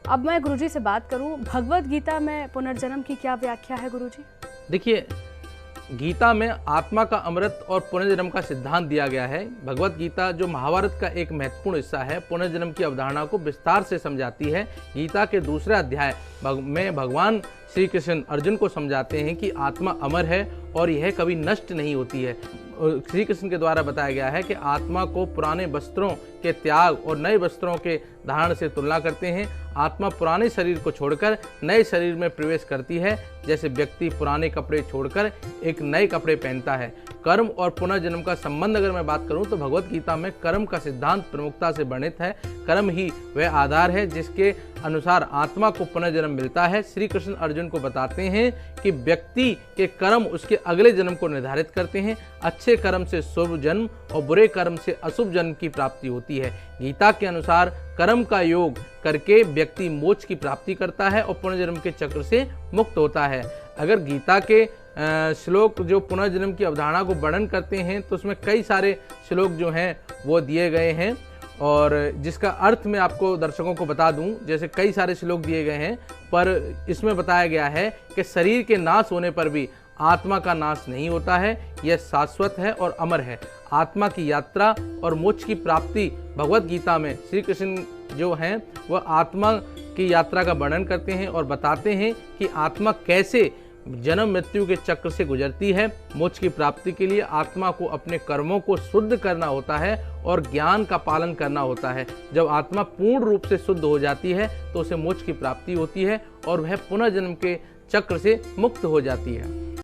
अब मैं गुरुजी से बात करूं, भगवत गीता में पुनर्जन्म की क्या व्याख्या है गुरुजी? देखिए, गीता में आत्मा का अमृत और पुनर्जन्म का सिद्धांत दिया गया है। भगवत गीता जो महाभारत का एक महत्वपूर्ण हिस्सा है, पुनर्जन्म की अवधारणा को विस्तार से समझाती है। गीता के दूसरे अध्याय में भगवान श्री कृष्ण अर्जुन को समझाते हैं कि आत्मा अमर है और यह कभी नष्ट नहीं होती है। श्री कृष्ण के द्वारा बताया गया है कि आत्मा को पुराने वस्त्रों के त्याग और नए वस्त्रों के धारण से तुलना करते हैं। आत्मा पुराने शरीर को छोड़कर नए शरीर में प्रवेश करती है, जैसे व्यक्ति पुराने कपड़े छोड़कर एक नए कपड़े पहनता है। कर्म और पुनर्जन्म का संबंध अगर मैं बात करूं तो भगवत गीता में कर्म का सिद्धांत प्रमुखता से वर्णित है। कर्म ही वह आधार है जिसके अनुसार आत्मा को पुनर्जन्म मिलता है। श्री कृष्ण अर्जुन को बताते हैं कि व्यक्ति के कर्म उसके अगले जन्म को निर्धारित करते हैं। अच्छे कर्म से शुभ जन्म और बुरे कर्म से अशुभ जन्म की प्राप्ति होती है। गीता के अनुसार कर्म का योग करके व्यक्ति मोक्ष की प्राप्ति करता है और पुनर्जन्म के चक्र से मुक्त होता है। अगर गीता के श्लोक जो पुनर्जन्म की अवधारणा को वर्णन करते हैं तो उसमें कई सारे श्लोक जो हैं वो दिए गए हैं, और जिसका अर्थ मैं आपको दर्शकों को बता दूं। जैसे कई सारे श्लोक दिए गए हैं, पर इसमें बताया गया है कि शरीर के नाश होने पर भी आत्मा का नाश नहीं होता है, यह शाश्वत है और अमर है। आत्मा की यात्रा और मोक्ष की प्राप्ति भगवत गीता में श्री कृष्ण जो हैं वह आत्मा की यात्रा का वर्णन करते हैं और बताते हैं कि आत्मा कैसे जन्म मृत्यु के चक्र से गुजरती है। मोक्ष की प्राप्ति के लिए आत्मा को अपने कर्मों को शुद्ध करना होता है और ज्ञान का पालन करना होता है। जब आत्मा पूर्ण रूप से शुद्ध हो जाती है तो उसे मोक्ष की प्राप्ति होती है और वह पुनर्जन्म के चक्र से मुक्त हो जाती है।